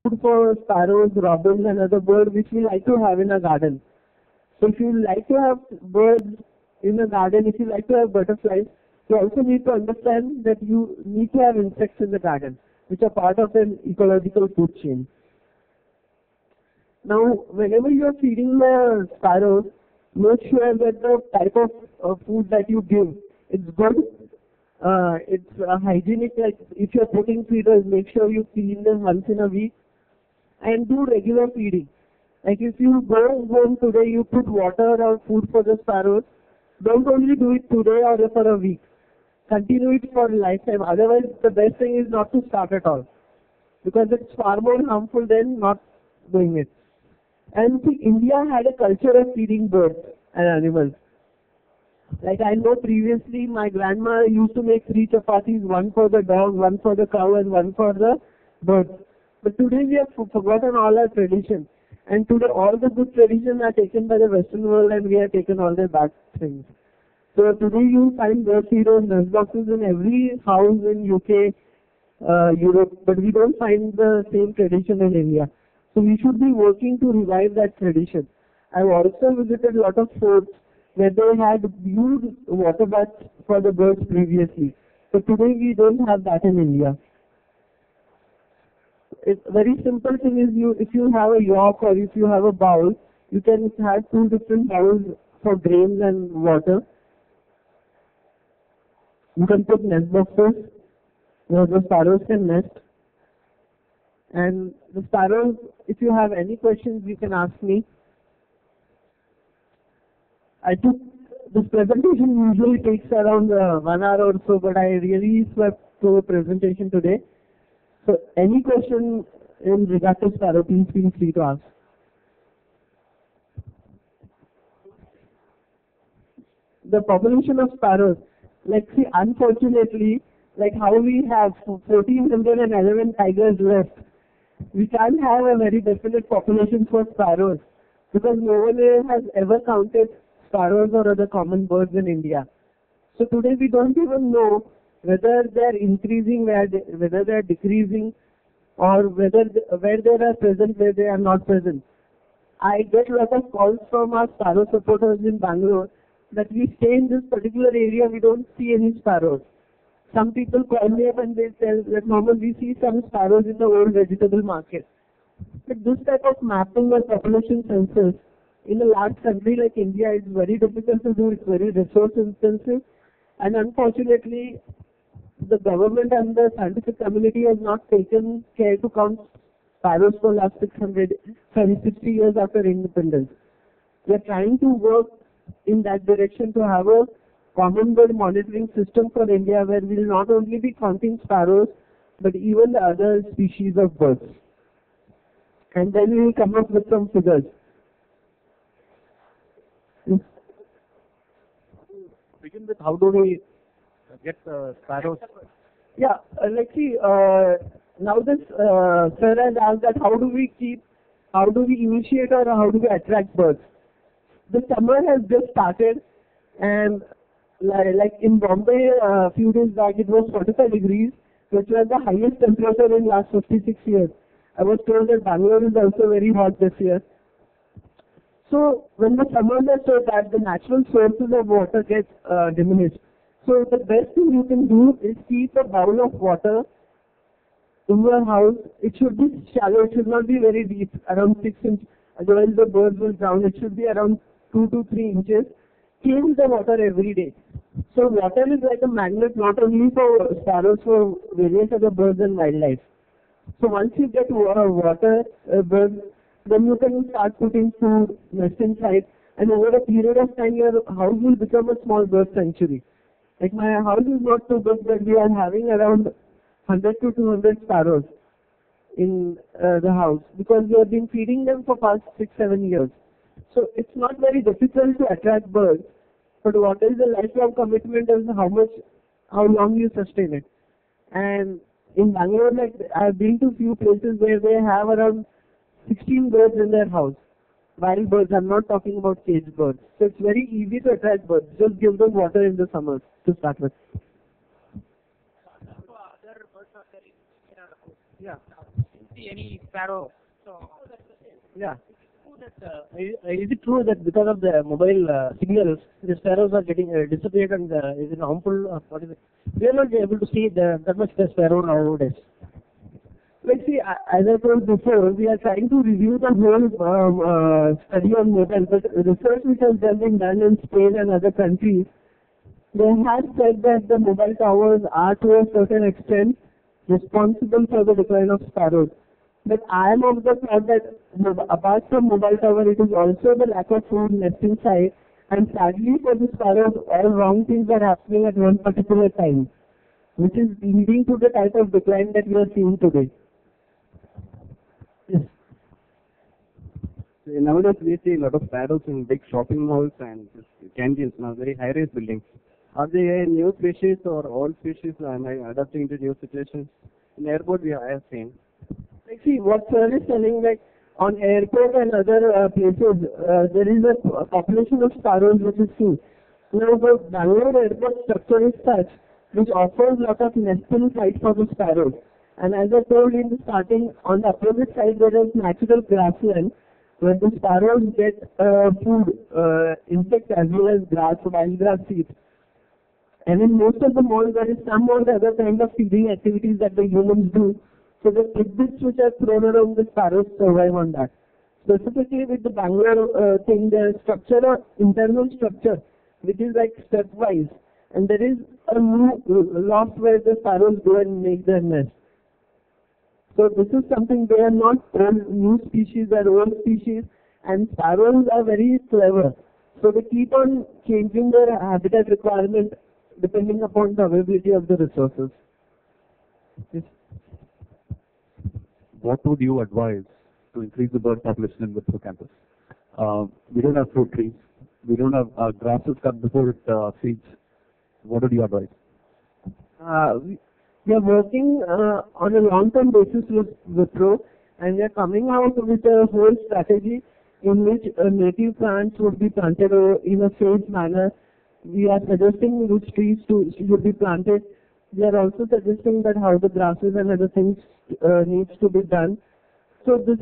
food for sparrows, robins, and other birds which we like to have in a garden. So if you like to have birds in a garden, if you like to have butterflies, you also need to understand that you need to have insects in the garden, which are part of an ecological food chain. Now, whenever you are feeding the sparrows, make sure that the type of food that you give, it's good, it's hygienic. Like if you're putting feeders, make sure you clean them once in a week and do regular feeding. Like if you go home today, you put water or food for the sparrows, don't only do it today or for a week. Continue it for a lifetime. Otherwise, the best thing is not to start at all because it's far more harmful than not doing it. And see, India had a culture of feeding birds and animals. Like I know previously my grandma used to make 3 chapatis, one for the dog, one for the cow and one for the birds. But today we have forgotten all our tradition. And today all the good traditions are taken by the Western world and we have taken all the bad things. So today you find bird feeders, nest boxes in every house in UK, Europe, but we don't find the same tradition in India. So we should be working to revive that tradition. I've also visited a lot of forts where they had huge water baths for the birds previously. So today we don't have that in India. It's very simple thing is if you have a york or if you have a bowl, you can have 2 different bowls for grains and water. You can put nest boxes where the sparrows can nest. And the sparrows, if you have any questions, you can ask me. I took this presentation usually takes around 1 hour or so, but I really swept through the presentation today. So any question in regard to sparrow, please feel free to ask. The population of sparrows, like see, unfortunately, like how we have 1411 tigers left, we can't have a very definite population for sparrows because no one has ever counted sparrows or other common birds in India. So today we don't even know whether they are increasing, whether they are decreasing, or whether where they are present, where they are not present. I get a lot of calls from our sparrow supporters in Bangalore that we stay in this particular area, we don't see any sparrows. Some people call me up and they tell that normally we see some sparrows in the old vegetable market. But this type of mapping or population census in a large country like India is very difficult to do, it's very resource intensive, and unfortunately the government and the scientific community has not taken care to count sparrows for last 60 years after independence. We are trying to work in that direction to have a common bird monitoring system for India where we will not only be counting sparrows but even the other species of birds. And then we will come up with some figures. Begin with how do we get sparrows? Yeah, let's see. Now this sir has asked that how do we initiate or how do we attract birds? The summer has just started, and like in Bombay a few days back it was 45 degrees, which was the highest temperature in last 56 years. I was told that Bangalore is also very hot this year. So when the summers are so bad, the natural sources of water get diminished. So the best thing you can do is keep a bowl of water in your house. It should be shallow, it should not be very deep, around 6 inches, otherwise the birds will drown. It should be around 2 to 3 inches. Change the water every day. So water is like a magnet not only for sparrows, for various other birds and wildlife. So once you get water, birds, then you can start putting food, nest inside, and over a period of time your house will become a small bird sanctuary. Like my house is not too big, but we are having around 100 to 200 sparrows in the house because we have been feeding them for past 6-7 years. So it's not very difficult to attract birds, but what is the lifelong commitment is how long you sustain it. And in Bangalore, like I've been to few places where they have around 16 birds in their house. Wild birds, I'm not talking about caged birds. So it's very easy to attract birds. Just give them water in the summers to start with. Yeah. see any sparrow. So, Yeah. Is it true that because of the mobile signals, the sparrows are getting disappeared and is it harmful? What is it? We are not able to see that much the sparrow nowadays. Like see, as I told before, we are trying to review the whole study on mobile, but research which has been done in Spain and other countries, they have said that the mobile towers are to a certain extent responsible for the decline of sparrows. But I am of the thought that apart from mobile tower, it is also the lack of food nesting site, and sadly for the sparrows, all wrong things are happening at one particular time, which is leading to the type of decline that we are seeing today. Yes. Nowadays, we see a lot of sparrows in big shopping malls and canteens, now very high-rise buildings. Are they a new species or old species and adapting to new situations? In airport, I have seen. Like, see, what sir is telling, like, on airport and other places, there is a population of sparrows which is seen. Now, the Bangalore airport structure is such which offers a lot of nesting sites for the sparrows. And as I told in the starting, on the opposite side there is natural grassland where the sparrows get food, insects as well as grass, wild grass seeds. And in most of the malls there is some or the other kind of feeding activities that the humans do. So the tidbits which are thrown around, the sparrows survive on that. Specifically with the Bangalore thing, there is internal structure which is like stepwise. And there is a new loft where the sparrows go and make their nest. So this is something, they are not new species, they are old species, and sparrows are very clever. So they keep on changing their habitat requirement depending upon the availability of the resources. Yes. What would you advise to increase the bird population in Wipro campus? We don't have fruit trees. We don't have grasses cut before it seeds. What would you advise? We are working on a long-term basis with Wipro, and we are coming out with a whole strategy in which native plants would be planted in a phased manner. We are suggesting which trees should be planted. We are also suggesting that how the grasses and other things needs to be done. So this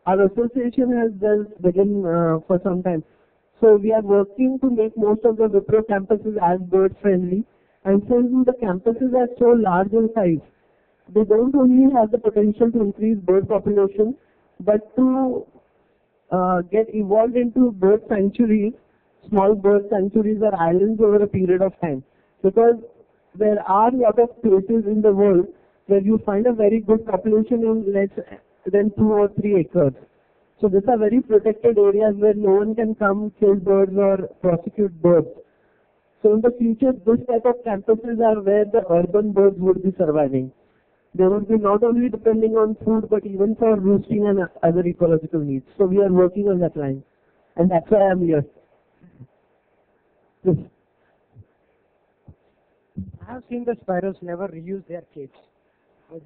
our association has just begun for some time. So we are working to make most of the Wipro campuses as bird friendly. And since the campuses are so large in size, they don't only have the potential to increase bird population, but to get evolved into bird sanctuaries, small bird sanctuaries or islands over a period of time. Because there are a lot of places in the world where you find a very good population in less than 2 or 3 acres. So these are very protected areas where no one can come kill birds or prosecute birds. So in the future, this type of campuses are where the urban birds would be surviving. They would be not only depending on food, but even for roosting and other ecological needs. So we are working on that line. And that's why I'm here. Yes. I have seen the sparrows never reuse their cage.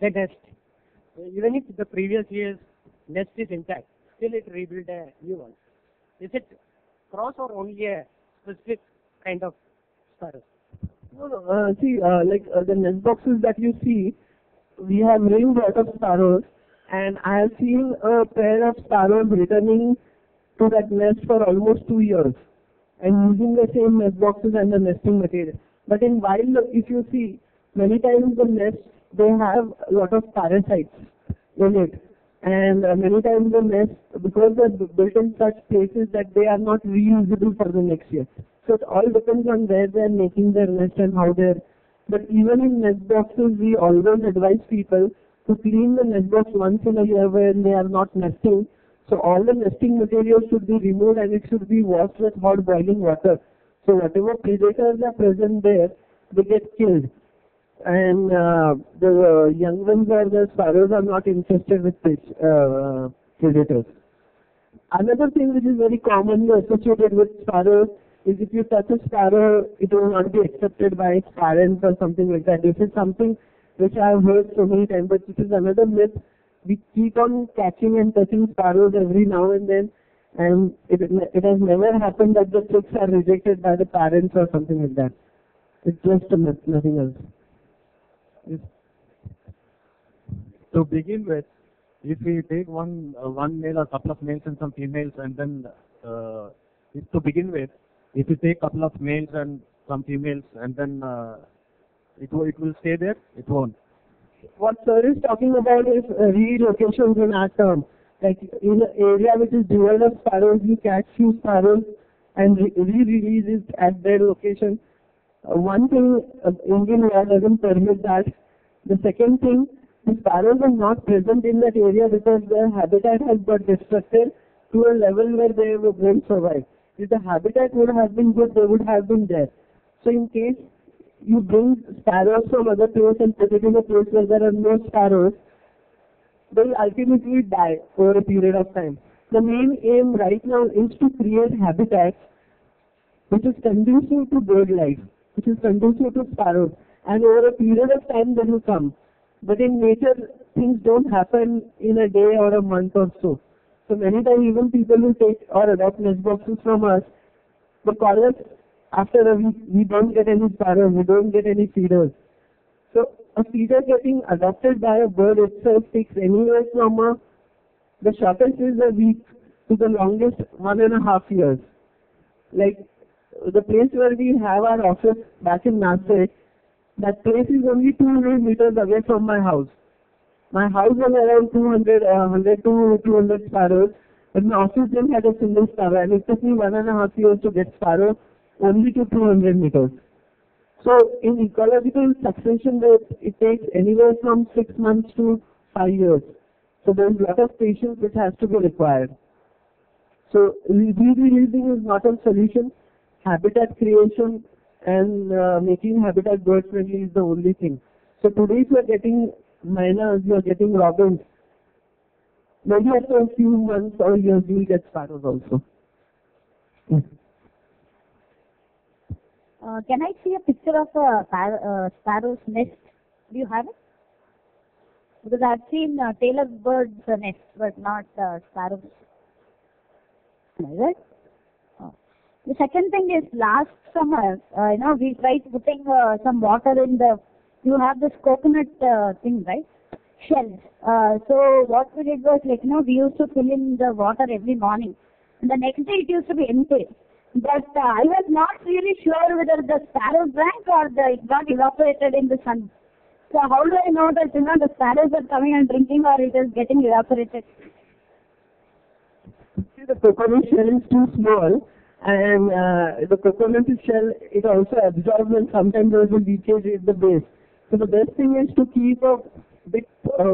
They nest. Even if the previous year's nest is intact, still it rebuild a new one. Is it cross or only a specific kind of sparrows? No. See, the nest boxes that you see, we have named a lot of sparrows, and I have seen a pair of sparrows returning to that nest for almost 2 years and using the same nest boxes and the nesting material. But in wild, if you see, many times the nests, they have a lot of parasites in it. And many times the nests, because they're built in such places that they are not reusable for the next year. So it all depends on where they're making their nest and how they're. But even in nest boxes, we always advise people to clean the nest box once in a year when they are not nesting. So all the nesting materials should be removed and it should be washed with hot boiling water. So whatever predators are present there, they get killed. And the young ones or the sparrows are not infested with predators. Another thing which is very commonly associated with sparrows is if you touch a sparrow, it will not be accepted by its parents or something like that. This is something which I have heard so many times, but this is another myth. We keep on catching and touching sparrows every now and then, and it has never happened that the chicks are rejected by the parents or something like that. It's just a myth, nothing else. Yes. To begin with, if we take one male or couple of males and some females, and then if to begin with, if you take couple of males and some females, and then it will stay there, it won't. What sir is talking about is relocations in our term. Like in an area which is devoid of sparrows, you catch few sparrows and re-release it at their location. One thing, Indian law doesn't permit that. The second thing, the sparrows are not present in that area because their habitat has got destructed to a level where they won't survive. If the habitat would have been good, they would have been there. So in case you bring sparrows from other place and put it in a place where there are no sparrows, they will ultimately die over a period of time. The main aim right now is to create habitats which is conducive to bird life, which is conducive to sparrows, and over a period of time they will come. But in nature, things don't happen in a day or a month or so. So many times even people who take or adopt nest boxes from us, they call us after a week, we don't get any sparrows, we don't get any feeders. So a feeder getting adopted by a bird itself takes anywhere from the shortest is a week to the longest 1.5 years. Like the place where we have our office back in Nashik, that place is only 200 meters away from my house. My house was around 100 to 200 sparrows, but my office didn't have a single sparrow, and it took me 1.5 years to get sparrows only to 200 meters. So in ecological succession rate, it takes anywhere from 6 months to 5 years. So there's a lot of patience which has to be required. So re-releasing is not a solution. Habitat creation and making habitat bird friendly is the only thing. So today if you are getting miners, you are getting robins, maybe after a few months or years you will get sparrows also. Can I see a picture of a sparrow's nest? Do you have it? Because I've seen tailor birds' nests, but not sparrows. Is it? Oh. The second thing is last summer, we tried putting some water in the. You have this coconut thing, right? Shells. So what we did was we used to fill in the water every morning, and the next day it used to be empty. But I was not really sure whether the sparrows drank or it got evaporated in the sun. So how do I know that the sparrows are coming and drinking or it is getting evaporated? See, the coconut shell is too small, and the coconut shell, it also absorbs, and sometimes there is a leakage at the base. So the best thing is to keep a big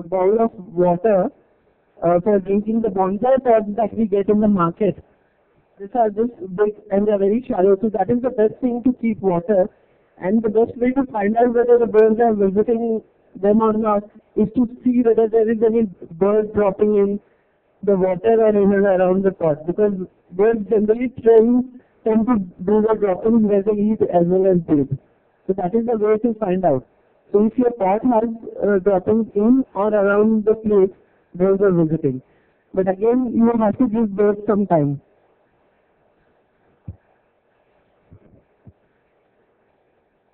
bowl of water for drinking. The bonsai pots that we get in the market, these are just big and they are very shallow, so that is the best thing to keep water. And the best way to find out whether the birds are visiting them or not is to see whether there is any birds dropping in the water or in and around the pot, because birds generally tend to do the dropping where they eat as well as breathe. So that is the way to find out. So if your pot has droppings in or around the place, birds are visiting. But again, you have to give birds some time.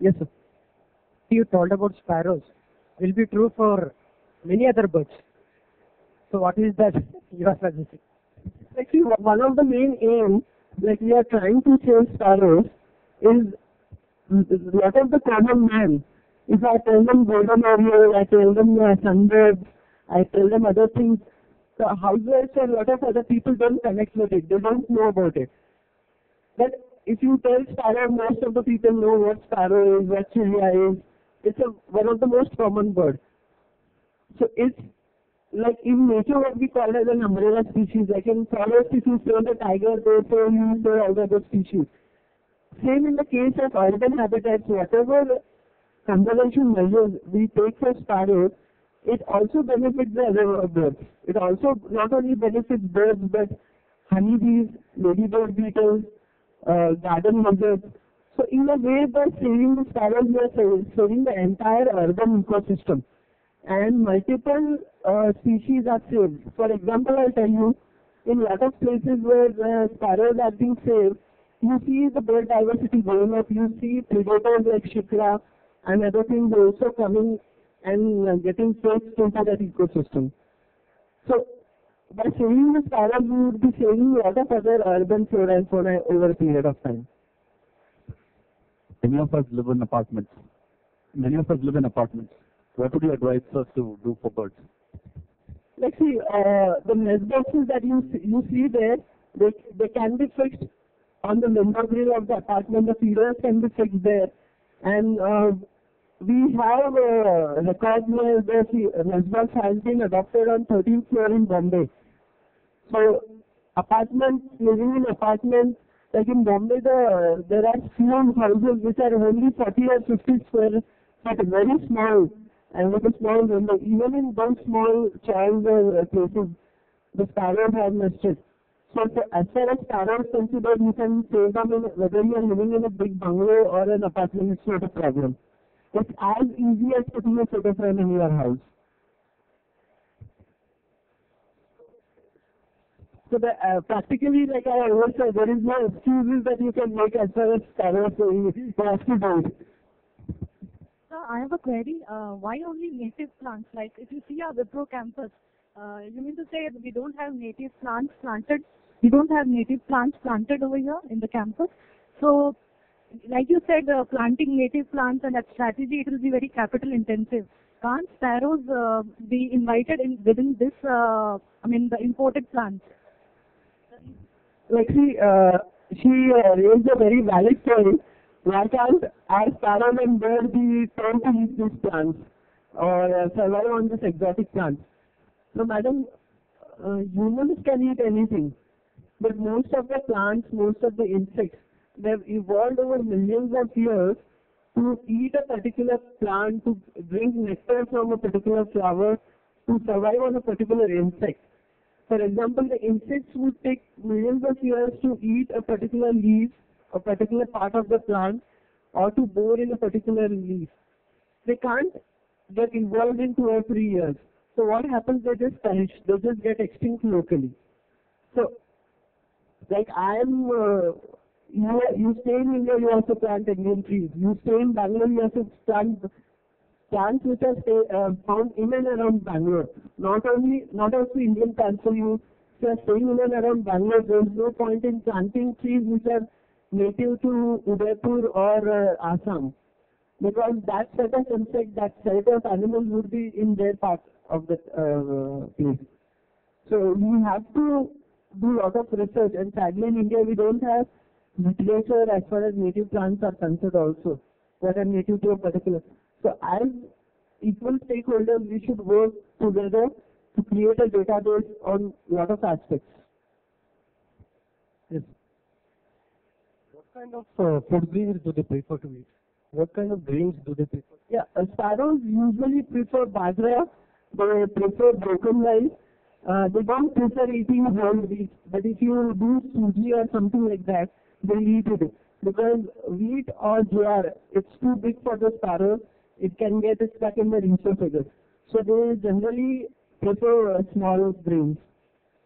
Yes, sir. You told about sparrows will be true for many other birds. So what is that you are suggesting? Actually, one of the main aims, like we are trying to save sparrows, is what of the common man. If I tell them golden oriole, I tell them sunbirds, I tell them other things, the housewives and a lot of other people don't connect with it. They don't know about it. But if you tell sparrow, most of the people know what sparrow is, what chilia is. It's one of the most common birds. So it's like in nature what we call as an umbrella species. Like in forest, if you say the tiger, they say you say all the other species. Same in the case of urban habitats, whatever conservation measures we take for sparrows, it also benefits the other birds. It also not only benefits birds but honeybees, ladybird beetles, garden buzzards. So in a way, by saving the sparrows, we are saving the entire urban ecosystem. And multiple species are saved. For example, I'll tell you, in a lot of places where sparrows are being saved, you see the bird diversity going up. You see predators like shikra and other things also coming and getting placed into that ecosystem. So by saving the sparrows, we would be saving a lot of other urban flora and fauna over a period of time. Many of us live in apartments. What would you advise us to do for birds? Like see, the nest boxes that you see there, they can be fixed on the window grill of the apartment. The feeders can be fixed there, and we have records where the nest box has been adopted on 13th floor in Bombay. So living in apartments, like in Bombay, there are few houses which are only 40 or 50 square feet, very small, and with a small window. Even in those small child places, the sparrows have nested. So as far as sparrows considered, you can save them whether you are living in a big bungalow or an apartment, it's not a problem. It's as easy as putting a photo frame in your house. So practically, like I always say, there is no excuses that you can make as far as sparrows you have to do it. Sir, I have a query. Why only native plants? Like if you see our Wipro campus, you mean to say that we don't have native plants planted? We don't have native plants planted over here in the campus. So, like you said, planting native plants and that strategy, it will be very capital intensive. Can't sparrows be invited in within this? The imported plants. Like she raised a very valid point. Why can't our sparrows and birds be turned to eat these plants or survive on this exotic plant? So, madam, humans can eat anything, but most of the plants, most of the insects, they've evolved over millions of years to eat a particular plant, to drink nectar from a particular flower, to survive on a particular insect. For example, the insects would take millions of years to eat a particular leaf, a particular part of the plant, or to bore in a particular leaf. They can't get involved in 2 or 3 years. So what happens? They just perish. They just get extinct locally. So, like you stay in India, you also plant Indian trees. You stay in Bangalore, you also plant plants which are found in and around Bangalore. Not also Indian plants. So you are staying in and around Bangalore, there is no point in planting trees which are native to Udaipur or Assam. Because that set of insects, that set of animals would be in their part of the place. So we have to do a lot of research, and sadly in India we don't have literature as far as native plants are concerned also, that are native to a particular. So as equal stakeholders, we should work together to create a database on a lot of aspects. Yes. What kind of food grains do they prefer to eat? What kind of grains do they prefer? Yeah, sparrows usually prefer bajra, they prefer broken rice, they don't prefer eating whole wheat, but if you do suji or something like that, they'll eat it. Because wheat or jowar, it's too big for the sparrows, it can get stuck in the esophagus. So they generally prefer small grains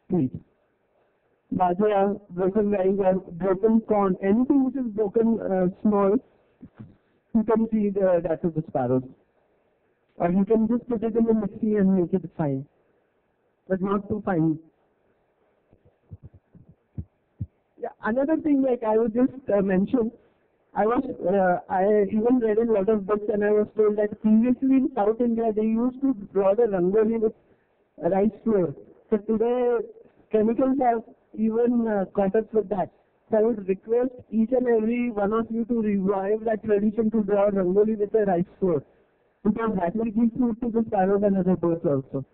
to eat. Bajra, broken rice or broken corn, anything which is broken small, you can feed that to the sparrows. Or you can just put it in the mixie and make it fine, but not too fine. Yeah, another thing like I would just mention, I even read in a lot of books and I was told that previously in South India they used to draw the rangoli with rice flour. So today chemicals have even caught up with that. So I would request each and every one of you to revive that tradition to draw rangoli with a rice flour, because that will give food to the sparrows and other birds also.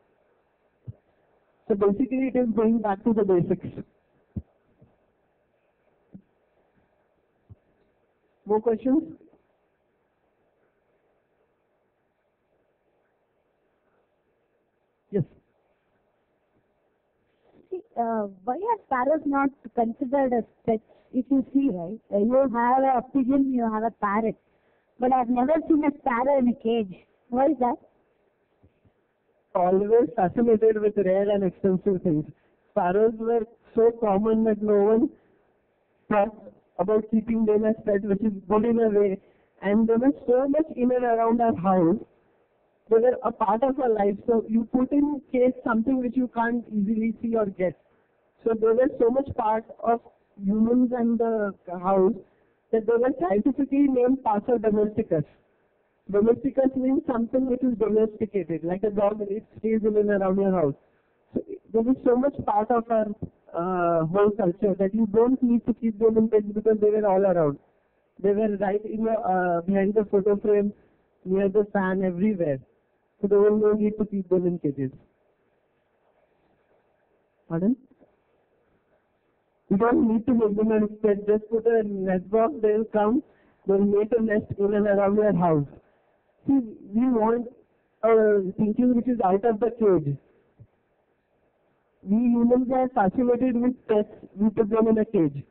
So basically it is going back to the basics. More questions? Yes. See, why are sparrows not considered as pets? If you see, right, you have a pigeon, you have a parrot, but I've never seen a sparrow in a cage. Why is that? Always fascinated with rare and expensive things. Sparrows were so common that no one thought about keeping them as pets, which is good in a way. And they were so much in and around our house They were a part of our life. So you put in case something which you can't easily see or get. So they were so much part of humans and the house that they were scientifically named Passa domesticus. Domesticus means something which is domesticated, like a dog, it stays in and around your house. So there is so much part of our whole culture that you don't need to keep them in pets because they were all around. They were right in the, behind the photo frame, near the fan, everywhere. So there was no need to keep them in cages. Pardon? You don't need to make them in pets. Just put a nest box, they'll come, they'll make a nest in and around your house. See, we want thinking which is out of the cage. We humans are fascinated with pets, we put them in a cage.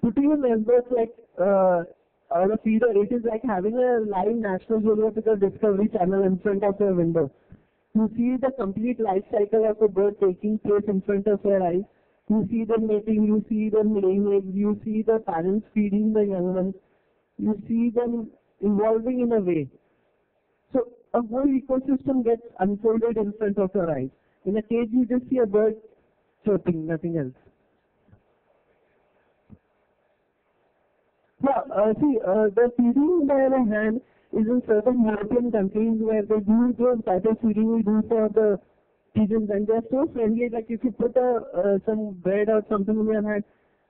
Putting a nest box like on a feeder, it is like having a live National Geographic Discovery Channel in front of your window. You see the complete life cycle of a bird taking place in front of your eyes. You see them mating, you see them laying eggs, you see the parents feeding the young ones, you see them evolving in a way. So a whole ecosystem gets unfolded in front of your eyes. In a cage, you just see a bird chirping, nothing else. Yeah, the feeding by the hand is in certain European countries where they do the type of feeding we do for the pigeons, and they're so friendly. Like if you put some bread or something in your hand,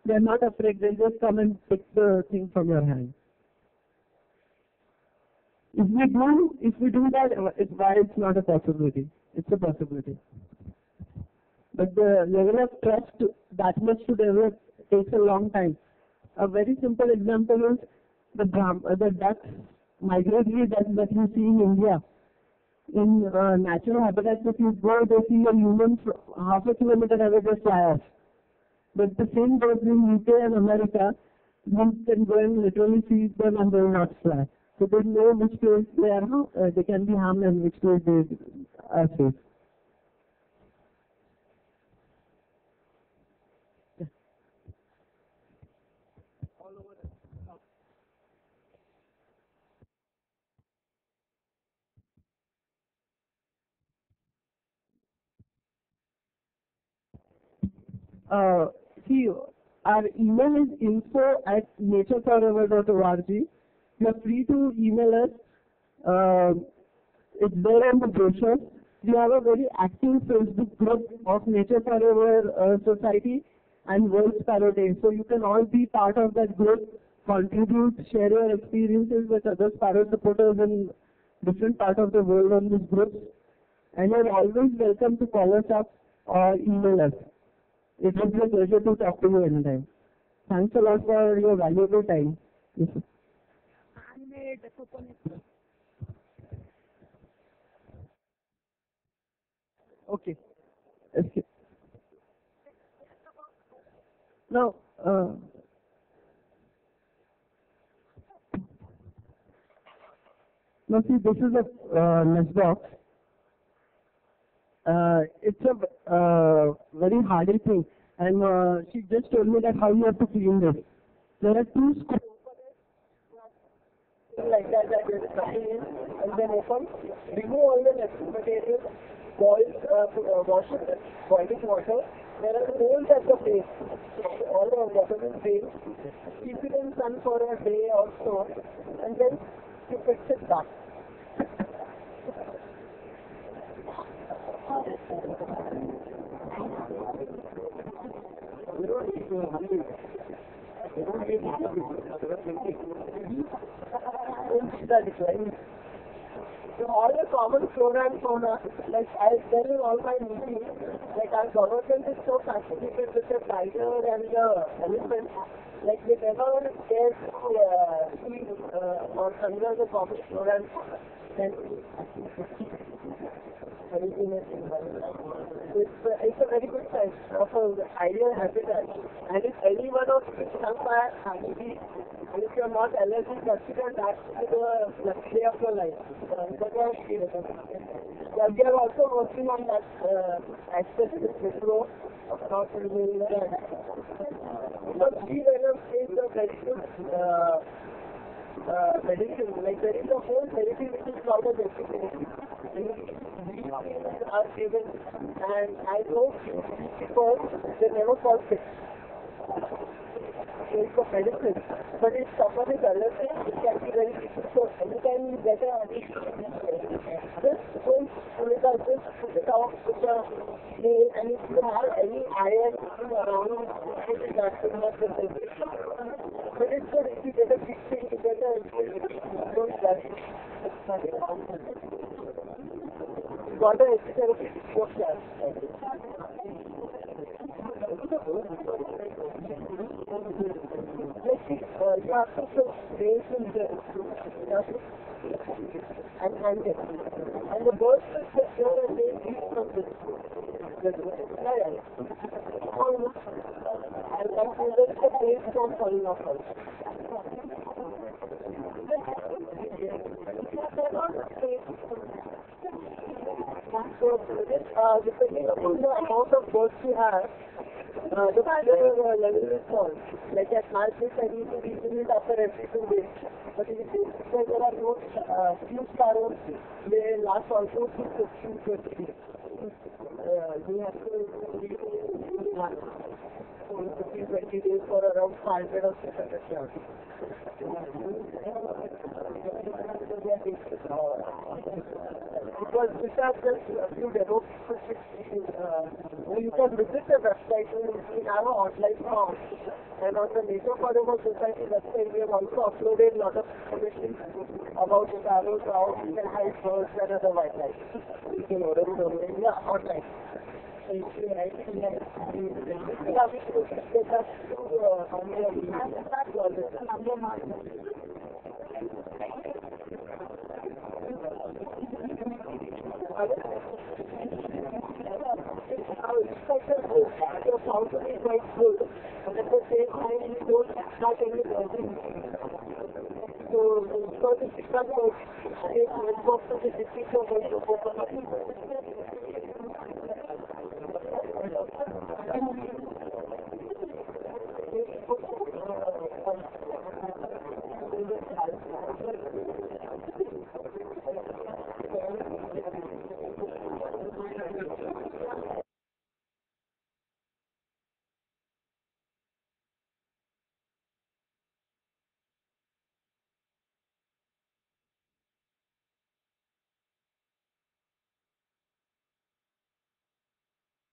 they're not afraid. They just come and pick the thing from your hand. If we do that, why it's not a possibility? It's a possibility. But the level of trust that much to develop takes a long time. A very simple example is the ducks, migratory ducks that you see in India. In natural habitats, if you go, they see a human half a kilometer away just fly off. But the same birds in UK and America, you can go and literally see them and they will not fly. So they know which place they can be harmed and which place they are safe. See, our email is info@natureforever.org. You are free to email us. It's there on the brochure. We have a very active Facebook group of Nature Forever Society and World Sparrow Day. So you can all be part of that group, contribute, share your experiences with other sparrow supporters in different parts of the world on these groups. And you're always welcome to call us up or email us. It will be a pleasure to talk to you anytime. Thanks a lot for your valuable time. Yes, sir. Okay. Okay. Now, see, this is a nest box. It's a very hardy thing, and she just told me that how you have to clean this. There are two screws like that you're cutting in, and then open. Remove all the nest material, wash it, boiling water. There are holes at the base. So all the water will drain. Keep it in sun for a day or so, and then you fix it back. So all the common flora and fauna, like I tell in all my meetings, like our government is so fascinated with the tiger and the elephant, like they never dare see or consider the common flora and fauna. It's a very good size of an ideal habitat, and if any one of some happy, and if you're not allergic, consider that to the luxury of your life. We are also working on that aspect with Wipro of not removing the because tree venom is a very good medicine. Like there is a whole therapy which is called a desiccation. are given, and I know because they never fall sick. For medicine, but if someone is allergic, it can be very difficult. So anytime you get a just don't put out this talk with the nail, and if you have any iron around, that will not be good. But it's good if you get a big thing together, don't rush. Got an extra of class. Let's see, you have to put rails in there. And hang it. And the birds will sit there and they eat from this. And that will let the rails don't falling off also. So, depending on the amount of birds you have, the fire level is small. Like at my place, I need to refill it after every 2 days. But if there are no few sparrows, they last also to 15-20 days. You have to refill 15-20 days for around 500 or 600 yards. Because these are just a few demos. You can visit the website, we have an online form, and on the Nature Forum Society website we have also uploaded a lot of information about the sparrows, how you can hide birds and other wildlife. You can order it online, yeah, online. So if you write it, we should get us your fountain is quite good, but at the same time you don't start any problem. So, because it's because of the box of the district of going to open up.